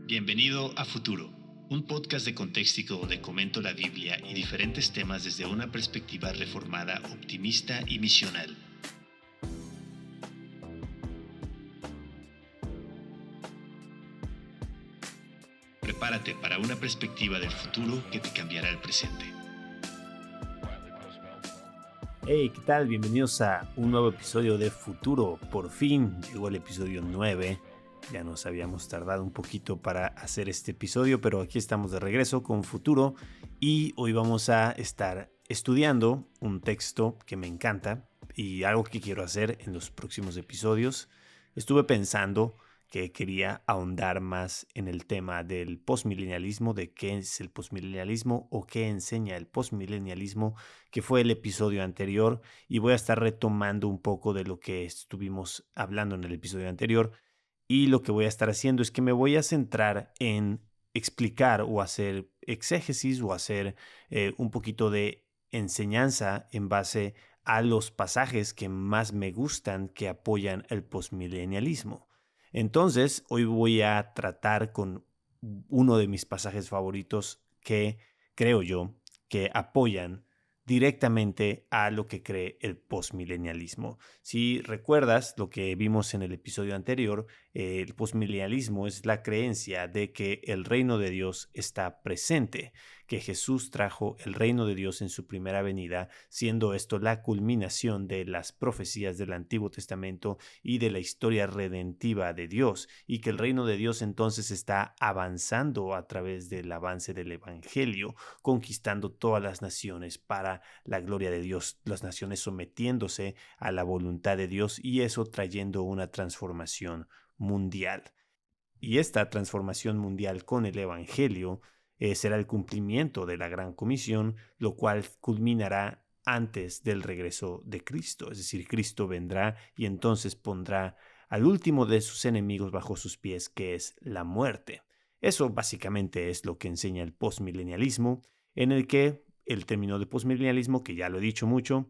Bienvenido a Futuro, un podcast de Contextico donde comento la Biblia y diferentes temas desde una perspectiva reformada, optimista y misional. Prepárate para una perspectiva del futuro que te cambiará el presente. Hey, ¿qué tal? Bienvenidos a un nuevo episodio de Futuro. Por fin llegó el episodio 9. Ya nos habíamos tardado un poquito para hacer este episodio, pero aquí estamos de regreso con Futuro y hoy vamos a estar estudiando un texto que me encanta y algo que quiero hacer en los próximos episodios. Estuve pensando que quería ahondar más en el tema del postmilenialismo, de qué es el postmilenialismo o qué enseña el postmilenialismo, que fue el episodio anterior, y voy a estar retomando un poco de lo que estuvimos hablando en el episodio anterior. Y lo que voy a estar haciendo es que me voy a centrar en explicar o hacer exégesis o hacer un poquito de enseñanza en base a los pasajes que más me gustan que apoyan el postmilenialismo. Entonces, hoy voy a tratar con uno de mis pasajes favoritos que creo yo que apoyan directamente a lo que cree el postmilenialismo. Si recuerdas lo que vimos en el episodio anterior, el postmilenialismo es la creencia de que el reino de Dios está presente, que Jesús trajo el reino de Dios en su primera venida, siendo esto la culminación de las profecías del Antiguo Testamento y de la historia redentiva de Dios, y que el reino de Dios entonces está avanzando a través del avance del Evangelio, conquistando todas las naciones para la gloria de Dios, las naciones sometiéndose a la voluntad de Dios y eso trayendo una transformación mundial. Y esta transformación mundial con el Evangelio será el cumplimiento de la Gran Comisión, lo cual culminará antes del regreso de Cristo. Es decir, Cristo vendrá y entonces pondrá al último de sus enemigos bajo sus pies, que es la muerte. Eso básicamente es lo que enseña el postmilenialismo, en el que el término de postmilenialismo, que ya lo he dicho mucho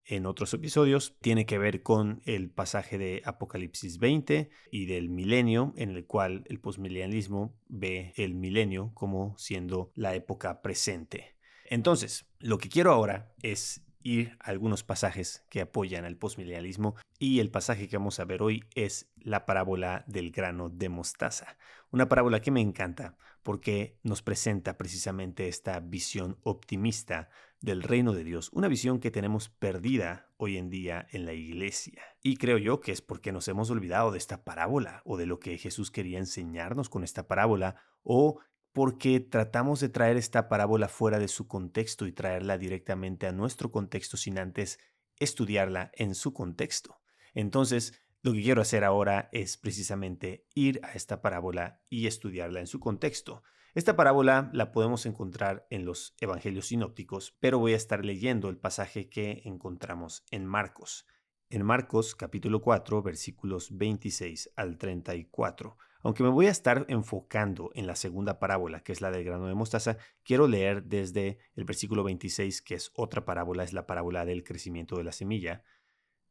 en otros episodios, tiene que ver con el pasaje de Apocalipsis 20 y del milenio, en el cual el postmilenialismo ve el milenio como siendo la época presente. Entonces, lo que quiero ahora es ir a algunos pasajes que apoyan al postmilenialismo, y el pasaje que vamos a ver hoy es la parábola del grano de mostaza. Una parábola que me encanta porque nos presenta precisamente esta visión optimista del reino de Dios, una visión que tenemos perdida hoy en día en la iglesia. Y creo yo que es porque nos hemos olvidado de esta parábola o de lo que Jesús quería enseñarnos con esta parábola, o porque tratamos de traer esta parábola fuera de su contexto y traerla directamente a nuestro contexto sin antes estudiarla en su contexto. Entonces, lo que quiero hacer ahora es precisamente ir a esta parábola y estudiarla en su contexto. Esta parábola la podemos encontrar en los evangelios sinópticos, pero voy a estar leyendo el pasaje que encontramos en Marcos. En Marcos capítulo 4, versículos 26 al 34. Aunque me voy a estar enfocando en la segunda parábola, que es la del grano de mostaza, quiero leer desde el versículo 26, que es otra parábola, es la parábola del crecimiento de la semilla.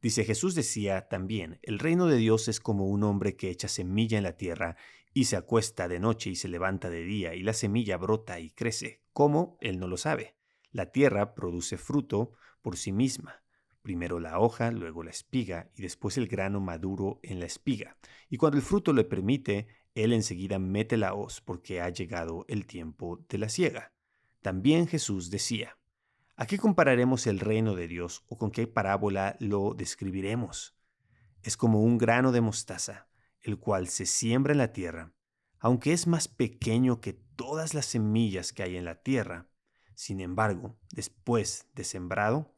Dice: Jesús decía también, el reino de Dios es como un hombre que echa semilla en la tierra y se acuesta de noche y se levanta de día y la semilla brota y crece. ¿Cómo? Él no lo sabe. La tierra produce fruto por sí misma. Primero la hoja, luego la espiga y después el grano maduro en la espiga. Y cuando el fruto le permite, él enseguida mete la hoz porque ha llegado el tiempo de la siega. También Jesús decía: ¿a qué compararemos el reino de Dios o con qué parábola lo describiremos? Es como un grano de mostaza, el cual se siembra en la tierra, aunque es más pequeño que todas las semillas que hay en la tierra. Sin embargo, después de sembrado,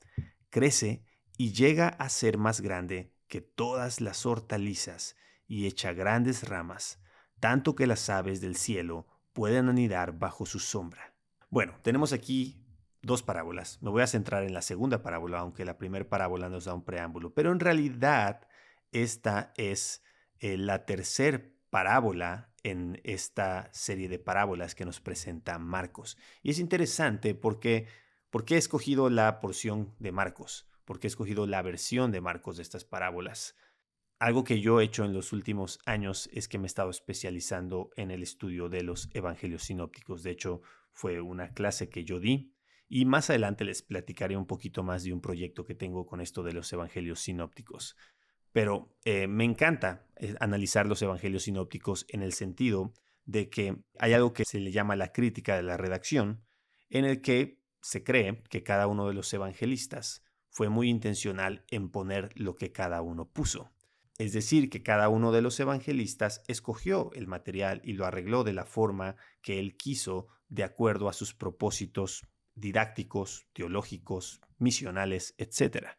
crece y llega a ser más grande que todas las hortalizas y echa grandes ramas, tanto que las aves del cielo pueden anidar bajo su sombra. Bueno, tenemos aquí dos parábolas. Me voy a centrar en la segunda parábola, aunque la primera parábola nos da un preámbulo, pero en realidad esta es la tercera parábola en esta serie de parábolas que nos presenta Marcos. Y es interesante porque ¿por qué he escogido la porción de Marcos? ¿Por qué he escogido la versión de Marcos de estas parábolas? Algo que yo he hecho en los últimos años es que me he estado especializando en el estudio de los evangelios sinópticos. De hecho, fue una clase que yo di y más adelante les platicaré un poquito más de un proyecto que tengo con esto de los evangelios sinópticos. Pero me encanta analizar los evangelios sinópticos en el sentido de que hay algo que se le llama la crítica de la redacción, en el que se cree que cada uno de los evangelistas fue muy intencional en poner lo que cada uno puso. Es decir, que cada uno de los evangelistas escogió el material y lo arregló de la forma que él quiso, de acuerdo a sus propósitos didácticos, teológicos, misionales, etc.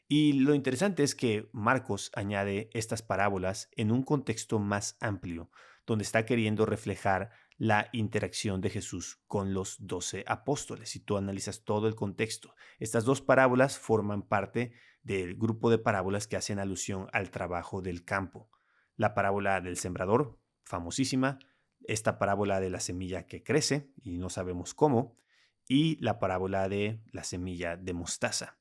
Y lo interesante es que Marcos añade estas parábolas en un contexto más amplio, donde está queriendo reflejar la interacción de Jesús con los 12 apóstoles. Si tú analizas todo el contexto, estas dos parábolas forman parte del grupo de parábolas que hacen alusión al trabajo del campo. La parábola del sembrador, famosísima, esta parábola de la semilla que crece y no sabemos cómo, y la parábola de la semilla de mostaza.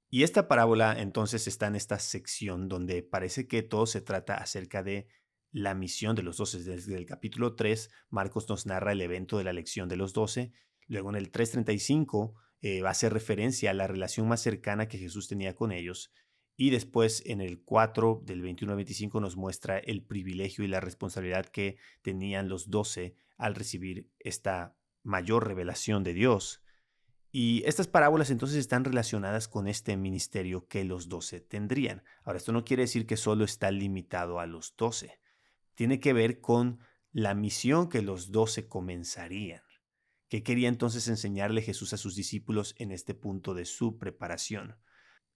Y esta parábola entonces está en esta sección donde parece que todo se trata acerca de la misión de los 12. Desde el capítulo 3, Marcos nos narra el evento de la elección de los 12. Luego en el 3:35 va a hacer referencia a la relación más cercana que Jesús tenía con ellos. Y después en el 4, del 21 al 25, nos muestra el privilegio y la responsabilidad que tenían los 12 al recibir esta mayor revelación de Dios. Y estas parábolas entonces están relacionadas con este ministerio que los 12 tendrían. Ahora, esto no quiere decir que solo está limitado a los 12. Tiene que ver con la misión que los 12 comenzarían. ¿Qué quería entonces enseñarle Jesús a sus discípulos en este punto de su preparación?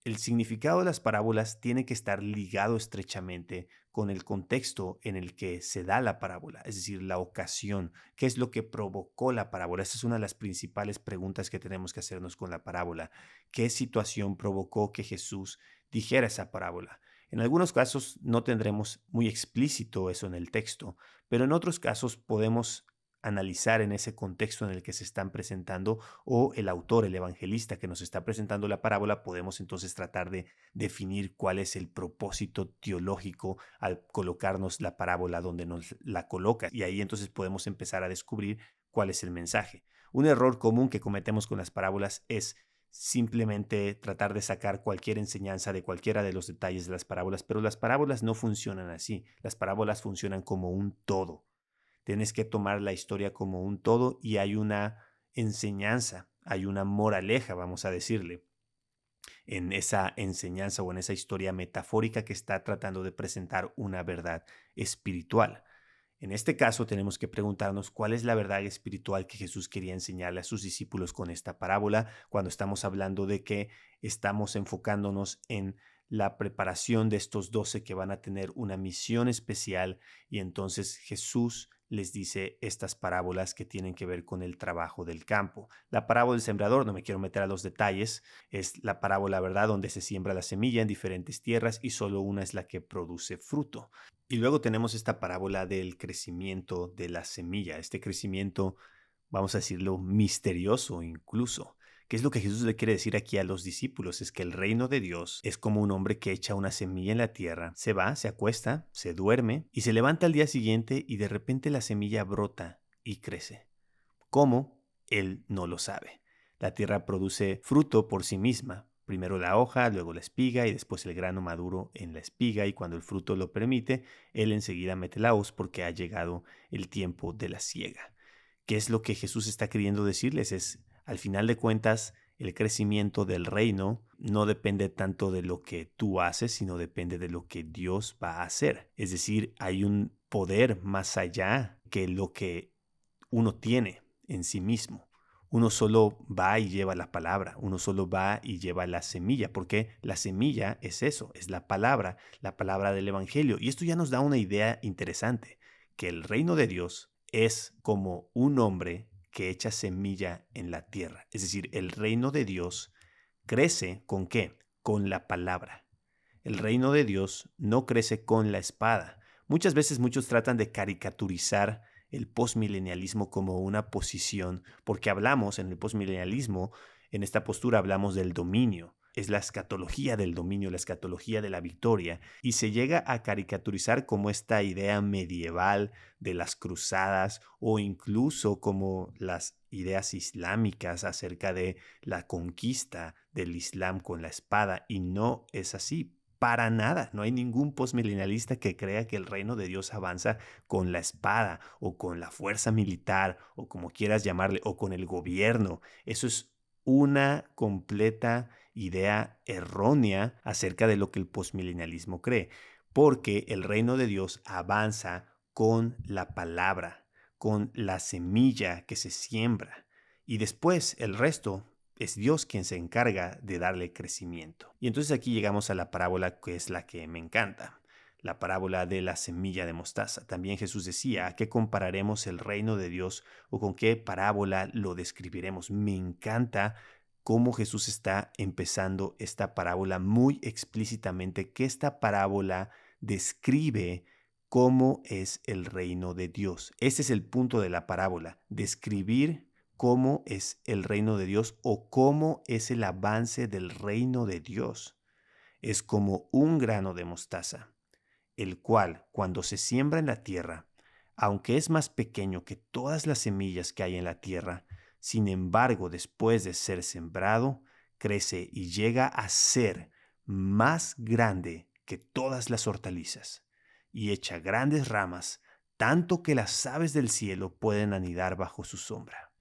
El significado de las parábolas tiene que estar ligado estrechamente con el contexto en el que se da la parábola, es decir, la ocasión, qué es lo que provocó la parábola. Esa es una de las principales preguntas que tenemos que hacernos con la parábola. ¿Qué situación provocó que Jesús dijera esa parábola? En algunos casos no tendremos muy explícito eso en el texto, pero en otros casos podemos analizar en ese contexto en el que se están presentando o el autor, el evangelista que nos está presentando la parábola, podemos entonces tratar de definir cuál es el propósito teológico al colocarnos la parábola donde nos la coloca. Y ahí entonces podemos empezar a descubrir cuál es el mensaje. Un error común que cometemos con las parábolas es simplemente tratar de sacar cualquier enseñanza de cualquiera de los detalles de las parábolas, pero las parábolas no funcionan así. Las parábolas funcionan como un todo. Tienes que tomar la historia como un todo y hay una enseñanza, hay una moraleja, vamos a decirle, en esa enseñanza o en esa historia metafórica que está tratando de presentar una verdad espiritual. En este caso tenemos que preguntarnos cuál es la verdad espiritual que Jesús quería enseñarle a sus discípulos con esta parábola cuando estamos hablando de que estamos enfocándonos en la preparación de estos 12 que van a tener una misión especial y entonces Jesús les dice estas parábolas que tienen que ver con el trabajo del campo. La parábola del sembrador, no me quiero meter a los detalles, es la parábola, ¿verdad?, donde se siembra la semilla en diferentes tierras y solo una es la que produce fruto. Y luego tenemos esta parábola del crecimiento de la semilla, este crecimiento, vamos a decirlo, misterioso incluso. ¿Qué es lo que Jesús le quiere decir aquí a los discípulos? Es que el reino de Dios es como un hombre que echa una semilla en la tierra, se va, se acuesta, se duerme y se levanta al día siguiente y de repente la semilla brota y crece. ¿Cómo? Él no lo sabe. La tierra produce fruto por sí misma. Primero la hoja, luego la espiga y después el grano maduro en la espiga y cuando el fruto lo permite, él enseguida mete la hoz porque ha llegado el tiempo de la siega. ¿Qué es lo que Jesús está queriendo decirles? Es, al final de cuentas, el crecimiento del reino no depende tanto de lo que tú haces, sino depende de lo que Dios va a hacer. Es decir, hay un poder más allá que lo que uno tiene en sí mismo. Uno solo va y lleva la palabra, uno solo va y lleva la semilla, porque la semilla es eso, es la palabra del Evangelio. Y esto ya nos da una idea interesante, que el reino de Dios es como un hombre que echa semilla en la tierra. Es decir, el reino de Dios crece ¿con qué? Con la palabra. El reino de Dios no crece con la espada. Muchas veces muchos tratan de caricaturizar el postmilenialismo como una posición, porque hablamos en el postmilenialismo, en esta postura hablamos del dominio. es la escatología del dominio, la escatología de la victoria, y se llega a caricaturizar como esta idea medieval de las cruzadas o incluso como las ideas islámicas acerca de la conquista del Islam con la espada, y no es así. Para nada, no hay ningún postmilenialista que crea que el reino de Dios avanza con la espada o con la fuerza militar o como quieras llamarle o con el gobierno. Eso es una completa idea errónea acerca de lo que el postmilenialismo cree, porque el reino de Dios avanza con la palabra, con la semilla que se siembra, y después el resto es Dios quien se encarga de darle crecimiento. Y entonces aquí llegamos a la parábola que es la que me encanta, la parábola de la semilla de mostaza. También Jesús decía: ¿a qué compararemos el reino de Dios o con qué parábola lo describiremos? Me encanta cómo Jesús está empezando esta parábola muy explícitamente, que esta parábola describe cómo es el reino de Dios. Ese es el punto de la parábola, describir cómo es el reino de Dios o cómo es el avance del reino de Dios. Es como un grano de mostaza, el cual, cuando se siembra en la tierra, aunque es más pequeño que todas las semillas que hay en la tierra, sin embargo, después de ser sembrado, crece y llega a ser más grande que todas las hortalizas, y echa grandes ramas, tanto que las aves del cielo pueden anidar bajo su sombra.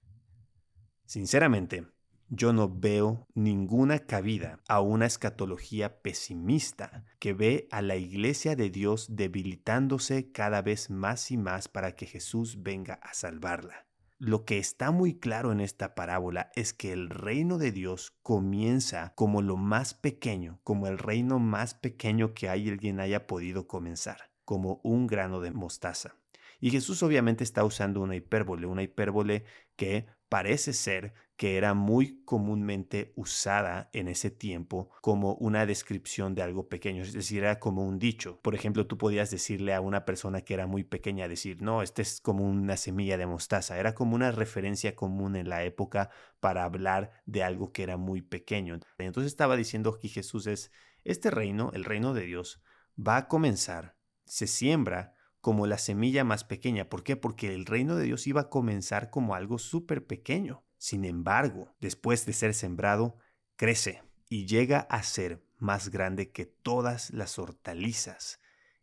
Sinceramente, yo no veo ninguna cabida a una escatología pesimista que ve a la iglesia de Dios debilitándose cada vez más y más para que Jesús venga a salvarla. Lo que está muy claro en esta parábola es que el reino de Dios comienza como lo más pequeño, como el reino más pequeño que alguien haya podido comenzar, como un grano de mostaza. Y Jesús obviamente está usando una hipérbole que parece ser que era muy comúnmente usada en ese tiempo como una descripción de algo pequeño, es decir, era como un dicho. Por ejemplo, tú podías decirle a una persona que era muy pequeña, decir: no, este es como una semilla de mostaza. Era como una referencia común en la época para hablar de algo que era muy pequeño. Entonces estaba diciendo aquí Jesús este reino, el reino de Dios, va a comenzar, se siembra como la semilla más pequeña. ¿Por qué? Porque el reino de Dios iba a comenzar como algo súper pequeño. Sin embargo, después de ser sembrado, crece y llega a ser más grande que todas las hortalizas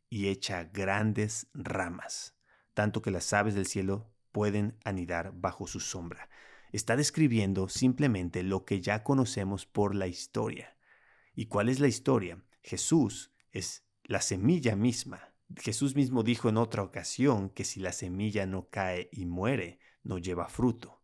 y echa grandes ramas, tanto que las aves del cielo pueden anidar bajo su sombra. Está describiendo simplemente lo que ya conocemos por la historia. ¿Y cuál es la historia? Jesús es la semilla misma. Jesús mismo dijo en otra ocasión que si la semilla no cae y muere, no lleva fruto,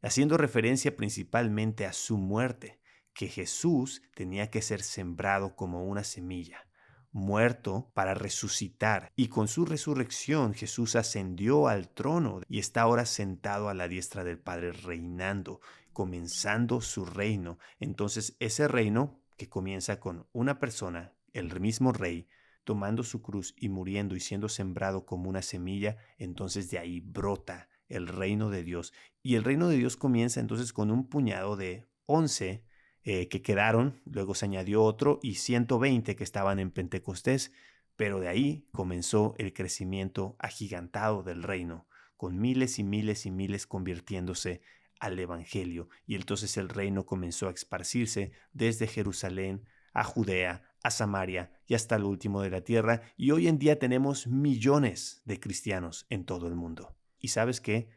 haciendo referencia principalmente a su muerte, que Jesús tenía que ser sembrado como una semilla, muerto para resucitar. Y con su resurrección Jesús ascendió al trono y está ahora sentado a la diestra del Padre, reinando, comenzando su reino. Entonces ese reino que comienza con una persona, el mismo rey, tomando su cruz y muriendo y siendo sembrado como una semilla, entonces de ahí brota el reino de Dios. Y el reino de Dios comienza entonces con un puñado de 11 que quedaron, luego se añadió otro, y 120 que estaban en Pentecostés, pero de ahí comenzó el crecimiento agigantado del reino, con miles y miles y miles convirtiéndose al Evangelio. Y entonces el reino comenzó a esparcirse desde Jerusalén a Judea, a Samaria y hasta el último de la tierra, y hoy en día tenemos millones de cristianos en todo el mundo. ¿Y sabes qué?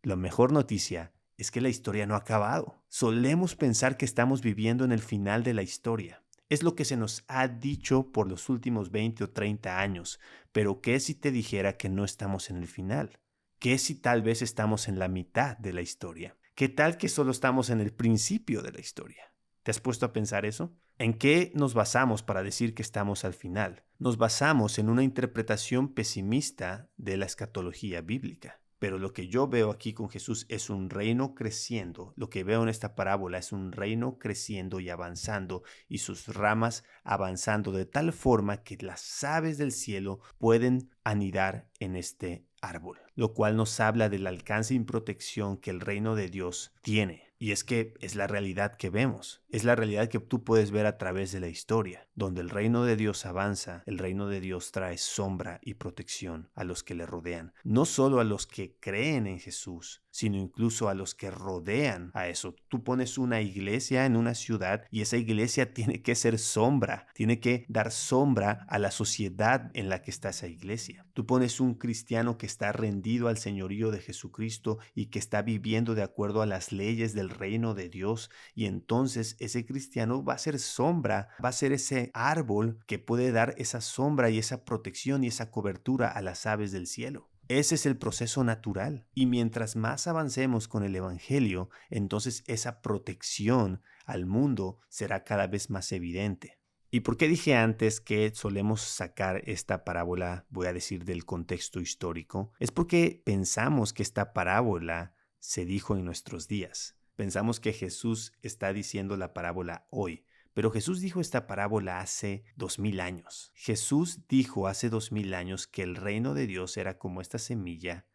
La mejor noticia es que la historia no ha acabado. Solemos pensar que estamos viviendo en el final de la historia. Es lo que se nos ha dicho por los últimos 20 o 30 años, pero ¿qué si te dijera que no estamos en el final? ¿Qué si tal vez estamos en la mitad de la historia? ¿Qué tal que solo estamos en el principio de la historia? ¿Te has puesto a pensar eso? ¿En qué nos basamos para decir que estamos al final? Nos basamos en una interpretación pesimista de la escatología bíblica. Pero lo que yo veo aquí con Jesús es un reino creciendo. Lo que veo en esta parábola es un reino creciendo y avanzando, y sus ramas avanzando de tal forma que las aves del cielo pueden anidar en este árbol, lo cual nos habla del alcance y protección que el reino de Dios tiene. Y es que es la realidad que vemos, es la realidad que tú puedes ver a través de la historia, donde el reino de Dios avanza, el reino de Dios trae sombra y protección a los que le rodean, no solo a los que creen en Jesús, sino incluso a los que rodean a eso. Tú pones una iglesia en una ciudad y esa iglesia tiene que ser sombra, tiene que dar sombra a la sociedad en la que está esa iglesia. Tú pones un cristiano que está rendido al señorío de Jesucristo y que está viviendo de acuerdo a las leyes del reino de Dios, y entonces ese cristiano va a ser sombra, va a ser ese árbol que puede dar esa sombra y esa protección y esa cobertura a las aves del cielo. Ese es el proceso natural. Y mientras más avancemos con el evangelio, entonces esa protección al mundo será cada vez más evidente. ¿Y por qué dije antes que solemos sacar esta parábola, voy a decir, del contexto histórico? Es porque pensamos que esta parábola se dijo en nuestros días. Pensamos que Jesús está diciendo la parábola hoy. Pero Jesús dijo esta parábola hace 2000 años. Jesús dijo hace 2000 años que el reino de Dios era como esta semilla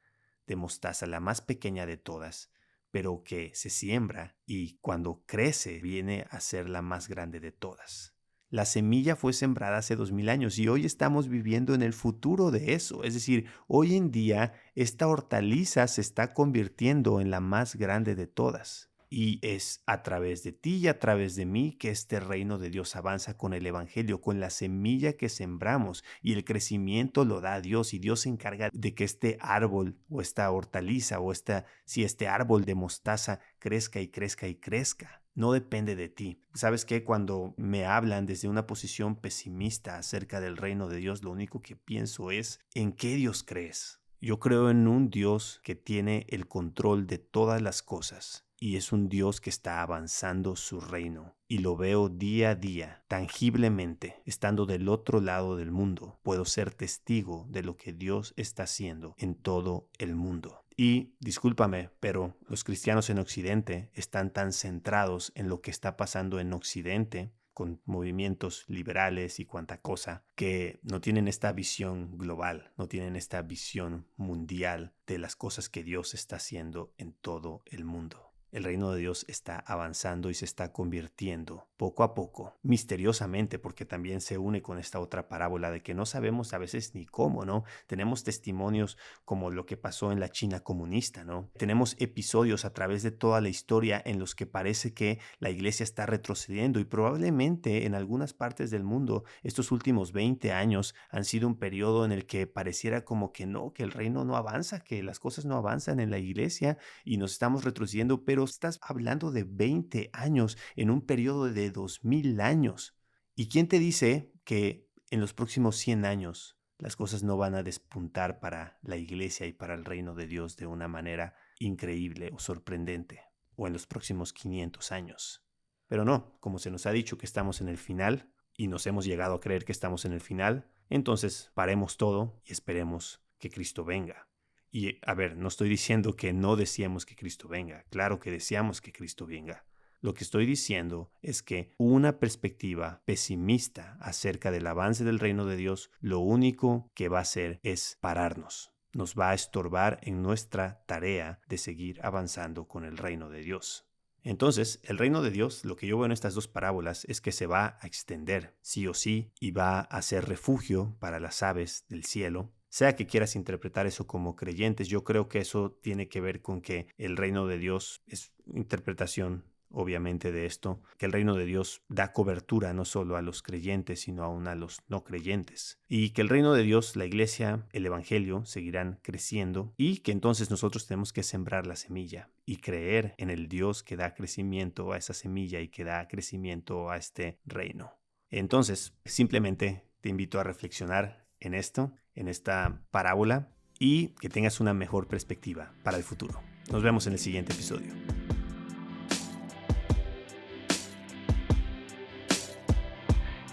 de mostaza, la más pequeña de todas, pero que se siembra y cuando crece viene a ser la más grande de todas. La semilla fue sembrada hace 2000 años y hoy estamos viviendo en el futuro de eso. Es decir, hoy en día esta hortaliza se está convirtiendo en la más grande de todas. Y es a través de ti y a través de mí que este reino de Dios avanza con el evangelio, con la semilla que sembramos, y el crecimiento lo da Dios, y Dios se encarga de que este árbol o esta hortaliza o este árbol de mostaza crezca y crezca y crezca. No depende de ti. ¿Sabes qué? Cuando me hablan desde una posición pesimista acerca del reino de Dios, lo único que pienso es, ¿en qué Dios crees? Yo creo en un Dios que tiene el control de todas las cosas. Y es un Dios que está avanzando su reino. Y lo veo día a día, tangiblemente, estando del otro lado del mundo. Puedo ser testigo de lo que Dios está haciendo en todo el mundo. Y discúlpame, pero los cristianos en Occidente están tan centrados en lo que está pasando en Occidente, con movimientos liberales y cuanta cosa, que no tienen esta visión global, no tienen esta visión mundial de las cosas que Dios está haciendo en todo el mundo. El reino de Dios está avanzando y se está convirtiendo poco a poco, misteriosamente, porque también se une con esta otra parábola de que no sabemos a veces ni cómo, ¿no? Tenemos testimonios como lo que pasó en la China comunista, ¿no? Tenemos episodios a través de toda la historia en los que parece que la iglesia está retrocediendo, y probablemente en algunas partes del mundo estos últimos 20 años han sido un periodo en el que pareciera como que no, que el reino no avanza, que las cosas no avanzan en la iglesia y nos estamos retrocediendo, pero estás hablando de 20 años en un periodo de 2000 años. ¿Y quién te dice que en los próximos 100 años las cosas no van a despuntar para la iglesia y para el reino de Dios de una manera increíble o sorprendente? O en los próximos 500 años. Pero no, como se nos ha dicho que estamos en el final y nos hemos llegado a creer que estamos en el final, entonces paremos todo y esperemos que Cristo venga. Y a ver, no estoy diciendo que no deseamos que Cristo venga. Claro que deseamos que Cristo venga. Lo que estoy diciendo es que una perspectiva pesimista acerca del avance del reino de Dios, lo único que va a hacer es pararnos. Nos va a estorbar en nuestra tarea de seguir avanzando con el reino de Dios. Entonces, el reino de Dios, lo que yo veo en estas dos parábolas es que se va a extender, sí o sí, y va a ser refugio para las aves del cielo. Sea que quieras interpretar eso como creyentes, yo creo que eso tiene que ver con que el reino de Dios es interpretación, obviamente, de esto, que el reino de Dios da cobertura no solo a los creyentes, sino aún a los no creyentes. Y que el reino de Dios, la iglesia, el evangelio, seguirán creciendo y que entonces nosotros tenemos que sembrar la semilla y creer en el Dios que da crecimiento a esa semilla y que da crecimiento a este reino. Entonces, simplemente te invito a reflexionar en esto, en esta parábola, y que tengas una mejor perspectiva para el futuro. Nos vemos en el siguiente episodio.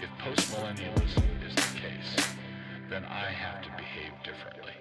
If postmillennialism is the case, then I have to behave differently.